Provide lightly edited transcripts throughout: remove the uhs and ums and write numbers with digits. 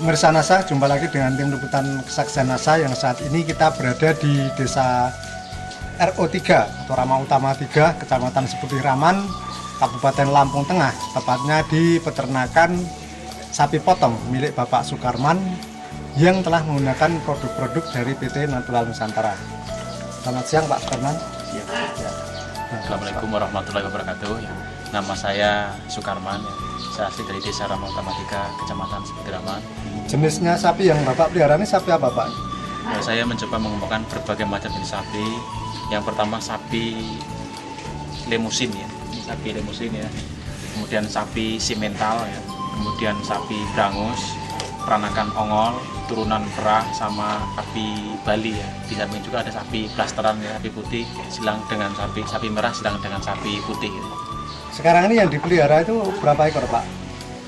Pemirsa NASA, jumpa lagi dengan tim liputan kesaksian NASA yang saat ini kita berada di desa RO3 atau Rama Utama 3, Kecamatan Seputih Raman, Kabupaten Lampung Tengah, tepatnya di peternakan sapi potong milik Bapak Sukarman yang telah menggunakan produk-produk dari PT Natural Nusantara. Selamat siang Pak Sukarman. Ya. Assalamualaikum warahmatullahi wabarakatuh. Nama saya Sukarman. Saya asli dari desa Rama Utama 3, Kecamatan Seputih Raman. Jenisnya sapi yang Bapak pelihara ini sapi apa Pak? Ya, saya mencoba mengembangkan berbagai macam jenis sapi. Yang pertama sapi lemusin ya, sapi lemusin ya. Kemudian sapi simental ya. Kemudian sapi brangus, peranakan ongol, turunan perah, sama sapi Bali ya. Di samping juga ada sapi blasteran ya, sapi putih silang dengan sapi merah silang dengan sapi putih gitu. Sekarang ini yang dipelihara itu berapa ekor Pak?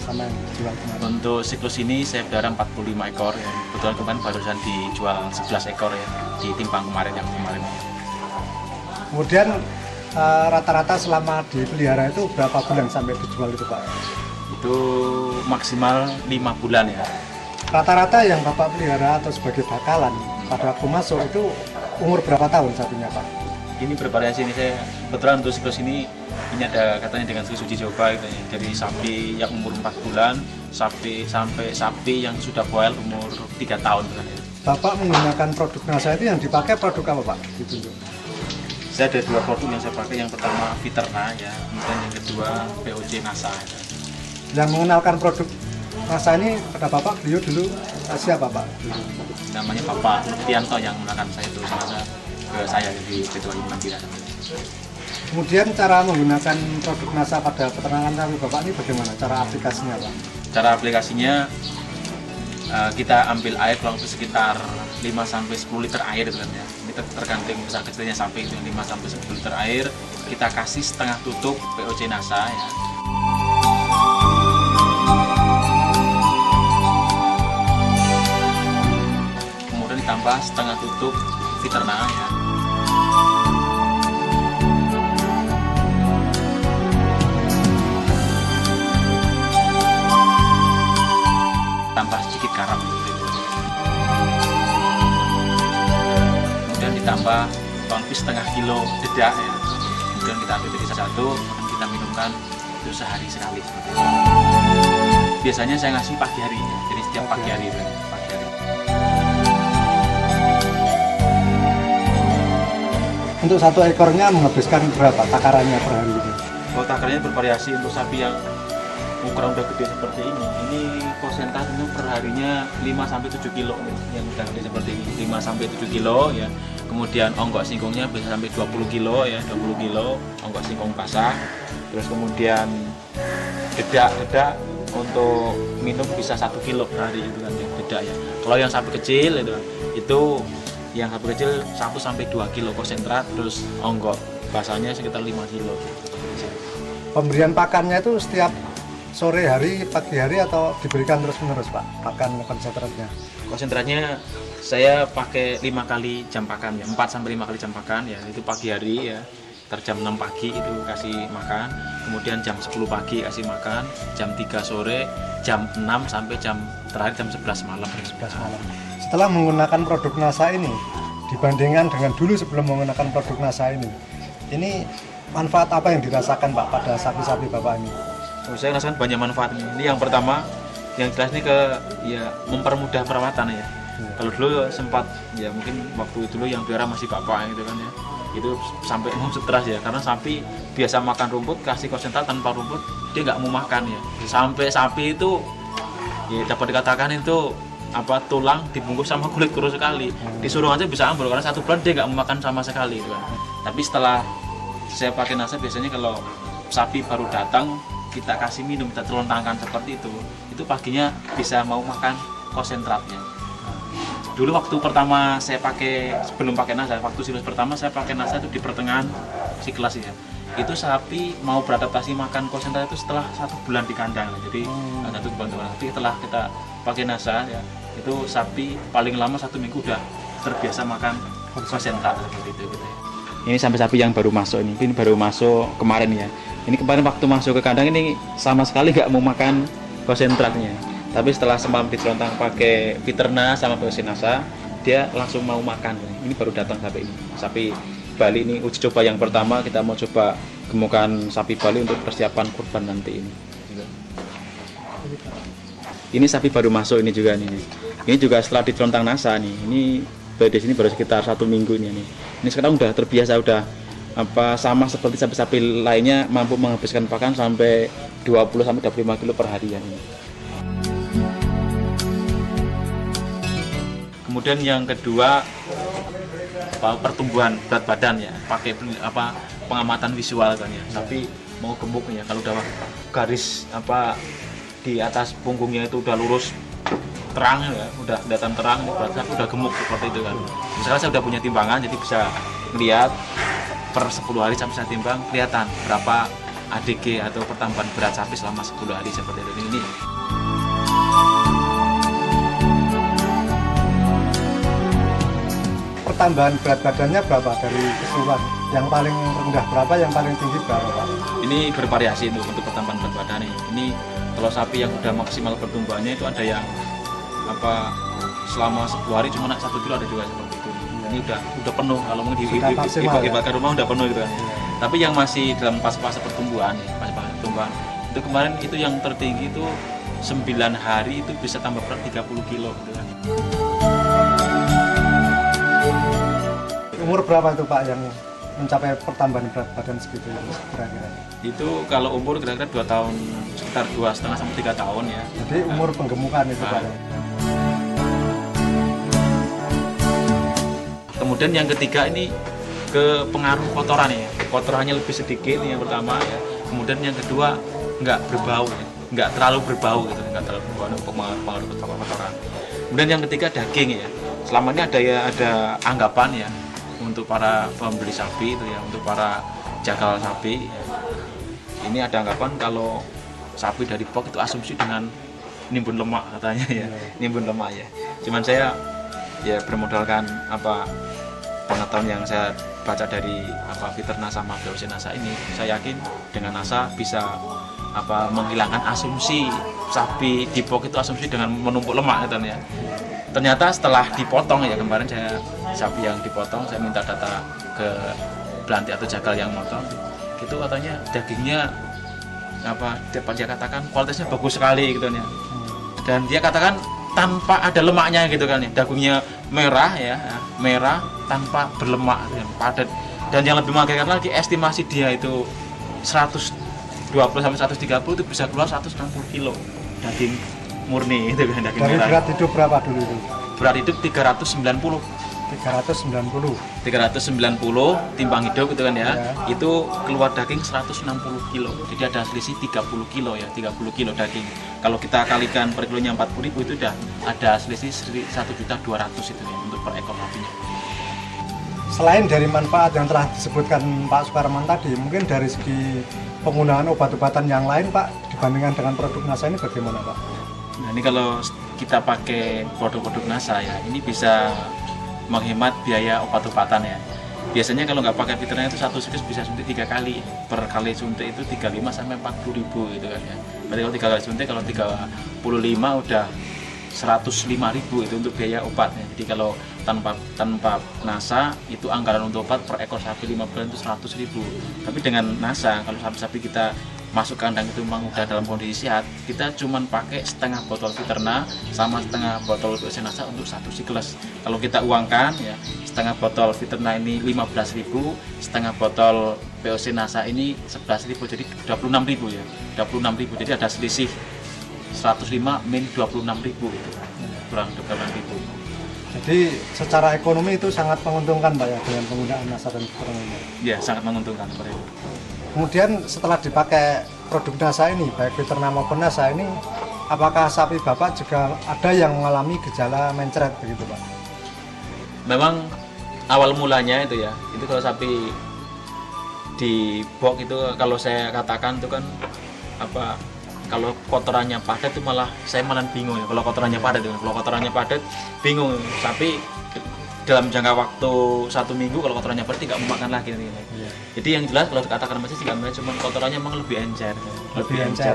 Sama yang dijual kemarin? Untuk siklus ini saya pelihara 45 ekor ya. Kebetulan kemarin barusan dijual 11 ekor ya, ditimbang yang kemarin. Kemudian rata-rata selama dipelihara itu berapa bulan sampai dijual itu Pak? Itu maksimal 5 bulan ya. Rata-rata yang Bapak pelihara atau sebagai bakalan pada waktu masuk itu umur berapa tahun sapinya Pak? Ini bervariasi ini saya kebetulan untuk siklus ini ada katanya dengan uji coba gitu ya. Dari sapi yang umur 4 bulan sampai sapi yang sudah boil umur 3 tahun kan ya. Bapak menggunakan produk NASA itu yang dipakai produk apa Pak? Ditunjuk. Saya ada 2 produk yang saya pakai, yang pertama Viterna ya, kemudian yang kedua POC NASA ya. Yang mengenalkan produk NASA ini pada Bapak, beliau dulu siapa Pak? Namanya Bapak Tianto yang mengenalkan saya itu ke saya di Ketua Himpunan. Kemudian cara menggunakan produk NASA pada peternakan sapi Bapak ini bagaimana? Cara aplikasinya Pak? Cara aplikasinya kita ambil air kurang lebih sekitar 5-10 liter air gitu kan ya. Ini tergantung besar kecilnya sapi itu 5-10 liter air. Kita kasih setengah tutup POC NASA ya. Kemudian ditambah setengah tutup Viterna ya. Tambah sedikit garam gitu. Kemudian ditambah kurang lebih setengah kilo dedak ya. Kemudian kita ambil dari satu, kita minumkan itu sehari sekali. Biasanya saya ngasih pagi hari ya. Jadi setiap pagi hari. Untuk satu ekornya menghabiskan berapa takarannya per hari ini? Kalau takarannya bervariasi. Untuk sapi yang ukuran udah gede seperti ini persentasenya per harinya 5-7 kilo yang udah gede seperti ini, 5-7 kilo ya. Kemudian onggok singkongnya bisa sampai 20 kilo ya, 20 kilo onggok singkong basah. Terus kemudian dedak untuk minum bisa 1 kilo per hari itu kan dedak ya. Kalau yang sapi kecil itu yang sapi kecil 1-2 kilo konsentrat, terus onggok basahnya sekitar 5 kilo. Pemberian pakannya itu setiap sore hari, pagi hari atau diberikan terus-menerus Pak, pakan konsentratnya? Konsentratnya saya pakai 5 kali jam pakan ya, 4-5 kali jam pakan ya, itu pagi hari ya, jam 6 pagi itu kasih makan, kemudian jam 10 pagi kasih makan, jam 3 sore, jam 6 sampai terakhir jam 11 malam. 11 malam. Setelah menggunakan produk NASA ini, dibandingkan dengan dulu sebelum menggunakan produk NASA ini manfaat apa yang dirasakan Pak pada sapi-sapi Bapak ini? Saya rasakan banyak manfaatnya. Ini yang pertama, yang jelas ini mempermudah perawatan ya. Kalau dulu sempat ya mungkin waktu dulu yang pelihara masih bapak gitu kan ya, itu sampai stres ya, karena sapi biasa makan rumput, kasih konsentrat tanpa rumput dia nggak mau makan ya. Sampai sapi itu ya dapat dikatakan itu tulang dibungkus sama kulit kuru sekali, disuruh aja bisa ambil karena 1 bulan dia nggak mau makan sama sekali gitu kan. Tapi setelah saya pakai NASA, biasanya kalau sapi baru datang kita kasih minum, kita telontangkan seperti itu paginya bisa mau makan konsentratnya. Dulu waktu pertama saya pakai, sebelum pakai NASA, waktu siklus pertama saya pakai NASA itu di pertengahan siklus ya. Itu sapi mau beradaptasi makan konsentrat itu setelah 1 bulan di kandang. Jadi ada 1 bulan. Tapi setelah kita pakai NASA ya, itu sapi paling lama 1 minggu udah terbiasa makan konsentrat seperti itu gitu ya. Ini sampai sapi yang baru masuk ini baru masuk kemarin ya. Ini kemarin waktu masuk ke kandang ini sama sekali nggak mau makan konsentratnya. Tapi setelah semalam dicelontang pakai Viterna sama POC Nasa, dia langsung mau makan. Ini baru datang sapi ini. Sapi Bali ini uji coba yang pertama, kita mau coba gemukan sapi Bali untuk persiapan kurban nanti ini. Ini sapi baru masuk ini juga nih. Ini juga setelah dicelontang Nasa nih. Ini di sini baru sekitar 1 minggu ini nih. Ini sekarang udah terbiasa, udah sama seperti sapi-sapi lainnya, mampu menghabiskan pakan sampai 20 sampai 25 kilo per hari ya ini. Kemudian yang kedua, pertumbuhan berat badan ya, pakai pengamatan visual kan ya. Tapi mau gemuk ya, kalau udah garis di atas punggungnya itu udah lurus terang ya, udah kelihatan terang, berarti udah gemuk seperti itu kan. Misalnya saya udah punya timbangan, jadi bisa melihat per 10 hari saya timbang, kelihatan berapa ADG atau pertambahan berat sapi selama 10 hari seperti itu. Ini pertambahan berat badannya berapa dari keseluruhan? Yang paling rendah berapa, yang paling tinggi berapa, Pak? Ini bervariasi untuk pertambahan berat badan ini. Kalau sapi yang udah maksimal pertumbuhannya itu ada yang selama 10 hari cuma 1 kilo, ada juga seperti itu. Ini udah penuh, kalau mau dibakar rumah udah penuh gitu kan. Tapi yang masih dalam fase pertumbuhan ya, fase pertumbuhan itu kemarin itu yang tertinggi itu 9 hari itu bisa tambah berat 30 kilo gitu kan. Umur berapa itu Pak yang mencapai pertambahan berat badan segitu kira-kira? Itu kalau umur kira-kira 2 tahun, sekitar 2,5 sampai 3 tahun ya. Jadi umur penggemukan itu Pak. Kemudian yang ketiga ini ke pengaruh kotoran ya. Kotorannya lebih sedikit yang pertama ya. Kemudian yang kedua nggak berbau ya. Nggak terlalu berbau gitu, nggak terlalu berbau untuk pengaruh kotoran. Kemudian yang ketiga daging ya. Selama ini ada anggapan ya untuk para pembeli sapi itu ya, untuk para jagal sapi ya. Ini ada anggapan kalau sapi dari pok itu asumsi dengan nimbun lemak katanya ya, nimbun lemak ya. Cuman saya ya bermodalkan pengetahuan yang saya baca dari Viterna sama POC Nasa ini, saya yakin dengan Nasa bisa menghilangkan asumsi sapi di pok itu asumsi dengan menumpuk lemak gitu ya. Ternyata setelah dipotong ya, kemarin sapi yang dipotong saya minta data ke belantik atau jagal yang motong, itu katanya dagingnya dapat dia katakan kualitasnya bagus sekali gitu ya. Dan dia katakan tanpa ada lemaknya gitu kan ya, dagingnya merah ya, merah tanpa berlemak yang padat. Dan yang lebih mengagumkan lagi, estimasi dia itu 120 sampai 130 itu bisa keluar 160 kilo daging murni itu kan, daging dari merah. Berat hidup berapa dulu itu? Berat hidup 390 timbang hidup gitu kan ya. Itu keluar daging 160 kilo, jadi ada selisih 30 kilo ya, 30 kilo daging. Kalau kita kalikan per kilonya 40.000 itu udah ada selisih 1.200.000 itu ya untuk per ekor sapinya. Selain dari manfaat yang telah disebutkan Pak Suparman tadi, mungkin dari segi penggunaan obat-obatan yang lain Pak, dibandingkan dengan produk Nasa ini bagaimana Pak? Nah ini kalau kita pakai produk-produk Nasa ya, ini bisa menghemat biaya obat-obatan ya. Biasanya kalau nggak pakai Viterna itu satu siklus bisa suntik 3 kali. Per kali suntik itu 35 sampai 40.000 gitu kan ya. Berarti kalau 3 kali suntik, kalau 35 udah 105.000 itu untuk biaya obatnya. Jadi kalau tanpa Nasa itu anggaran untuk obat per ekor sapi 5 bulan itu 100.000. Tapi dengan Nasa kalau sapi-sapi kita masuk kandang itu memang udah dalam kondisi sehat, kita cuman pakai setengah botol Viterna sama setengah botol POC Nasa untuk satu siklus. Kalau kita uangkan ya, setengah botol Viterna ini 15.000, setengah botol POC Nasa ini 11.000, jadi 26.000 ya, 26.000. Jadi ada selisih 105 min 26.000 gitu, kurang 26.000. Jadi secara ekonomi itu sangat menguntungkan Pak ya dengan penggunaan Nasa dan Viterna ini. Ya sangat menguntungkan seperti itu. Kemudian setelah dipakai produk Nasa ini, baik Viterna maupun Nasa ini, apakah sapi Bapak juga ada yang mengalami gejala mencret begitu Pak? Memang awal mulanya itu ya, itu kalau sapi di box itu kalau saya katakan itu kan kalau kotorannya padat itu malah saya bingung ya. Kalau kotorannya padat bingung, sapi dalam jangka waktu 1 minggu kalau kotorannya bersih nggak mau makan lagi. Iya. Jadi yang jelas kalau dikatakan masih juga cuma kotorannya memang lebih encer, lebih encer.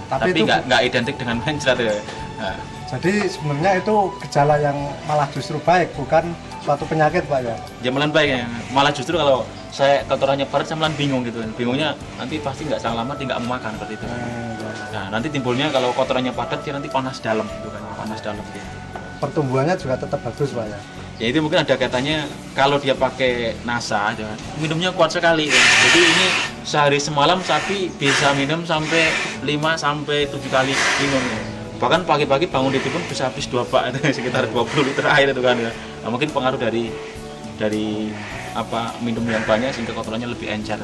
Tapi nggak identik dengan mencret ya. Nah. Jadi sebenarnya itu gejala yang malah justru baik, bukan suatu penyakit Pak ya? Ya malah baik ya. Malah justru kalau saya kotorannya padat saya malah bingung gitu. Bingungnya nanti pasti nggak sangat lama dia nggak mau makan seperti itu. Nah nanti timbulnya kalau kotorannya padat dia nanti panas dalam gitu kan, panas dalam gitu. Pertumbuhannya juga tetap bagus Pak ya? Ya itu mungkin ada kaitannya kalau dia pakai NASA, minumnya kuat sekali. Jadi ini sehari semalam sapi bisa minum sampai 5 sampai 7 kali minum. Bahkan pagi-pagi bangun itu pun bisa habis 2 bak itu sekitar 20 liter air itu kan ya. Nah, mungkin pengaruh dari minum yang banyak sehingga kotorannya lebih encer.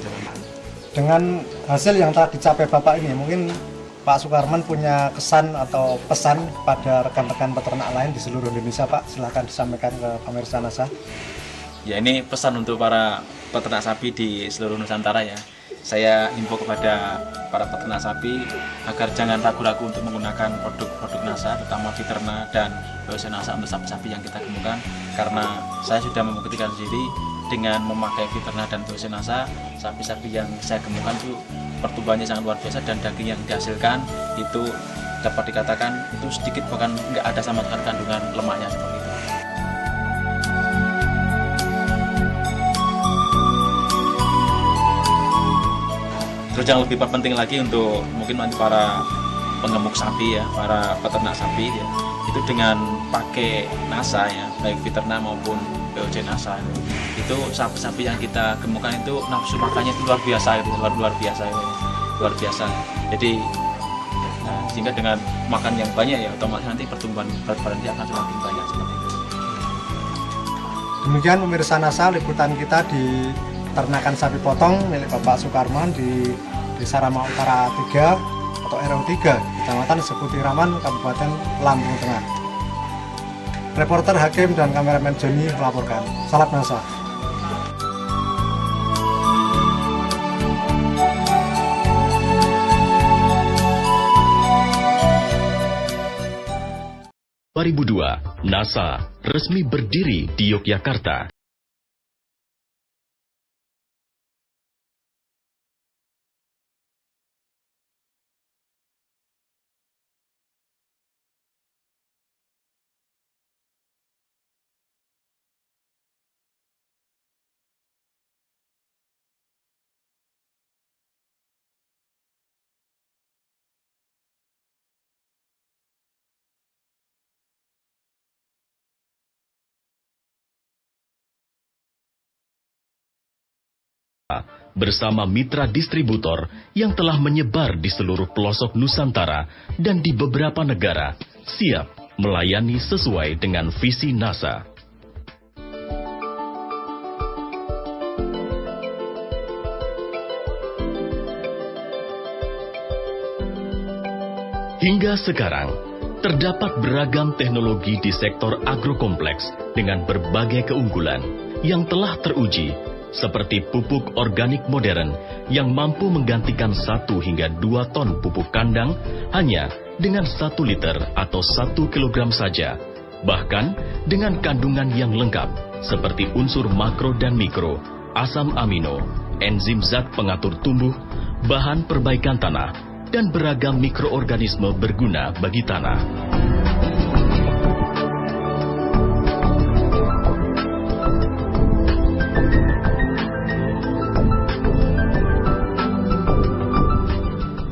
Dengan hasil yang telah dicapai Bapak ini, mungkin Pak Sukarman punya kesan atau pesan pada rekan-rekan peternak lain di seluruh Indonesia Pak, silahkan disampaikan ke pemirsa NASA. Ya ini pesan untuk para peternak sapi di seluruh Nusantara ya. Saya himbau kepada para peternak sapi agar jangan ragu-ragu untuk menggunakan produk-produk NASA, terutama Viterna dan BOC NASA untuk sapi-sapi yang kita gemukkan, karena saya sudah membuktikan sendiri dengan memakai Viterna dan BOC NASA, sapi-sapi yang saya gemukkan itu pertumbuhannya sangat luar biasa dan daging yang dihasilkan itu dapat dikatakan itu sedikit bahkan nggak ada sama sekali kandungan lemaknya seperti itu. Terus yang lebih penting lagi untuk mungkin nanti para penggemuk sapi ya, para peternak sapi ya, itu dengan pakai NASA ya, baik Viterna maupun BOC NASA itu sapi-sapi yang kita gemukkan itu nafsu makannya itu luar biasa itu, luar biasa. Jadi sehingga dengan makan yang banyak ya otomatis nanti pertumbuhan berat badan dia akan semakin banyak seperti itu. Demikian pemirsa NASA, liputan kita di ternakan sapi potong milik Bapak Sukarman di Desa Rama Utara 3 atau RO 3, Kecamatan Seputi Raman, Kabupaten Lampung Tengah. Reporter Hakim dan kameramen Joni melaporkan. Salam NASA. NASA resmi berdiri di Yogyakarta. Bersama mitra distributor yang telah menyebar di seluruh pelosok Nusantara dan di beberapa negara, siap melayani sesuai dengan visi NASA. Hingga sekarang, terdapat beragam teknologi di sektor agrokompleks dengan berbagai keunggulan yang telah teruji, seperti pupuk organik modern yang mampu menggantikan 1 hingga 2 ton pupuk kandang hanya dengan 1 liter atau 1 kilogram saja. Bahkan dengan kandungan yang lengkap seperti unsur makro dan mikro, asam amino, enzim zat pengatur tumbuh, bahan perbaikan tanah, dan beragam mikroorganisme berguna bagi tanah.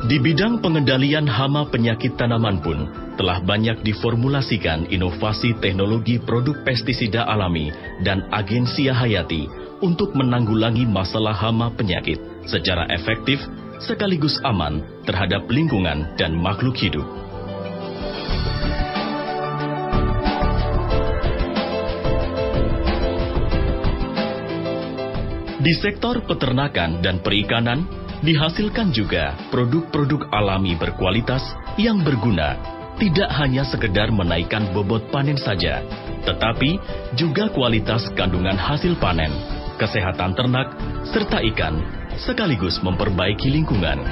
Di bidang pengendalian hama penyakit tanaman pun telah banyak diformulasikan inovasi teknologi produk pestisida alami dan agensia hayati untuk menanggulangi masalah hama penyakit secara efektif sekaligus aman terhadap lingkungan dan makhluk hidup. Di sektor peternakan dan perikanan, dihasilkan juga produk-produk alami berkualitas yang berguna, tidak hanya sekedar menaikkan bobot panen saja, tetapi juga kualitas kandungan hasil panen, kesehatan ternak, serta ikan, sekaligus memperbaiki lingkungan.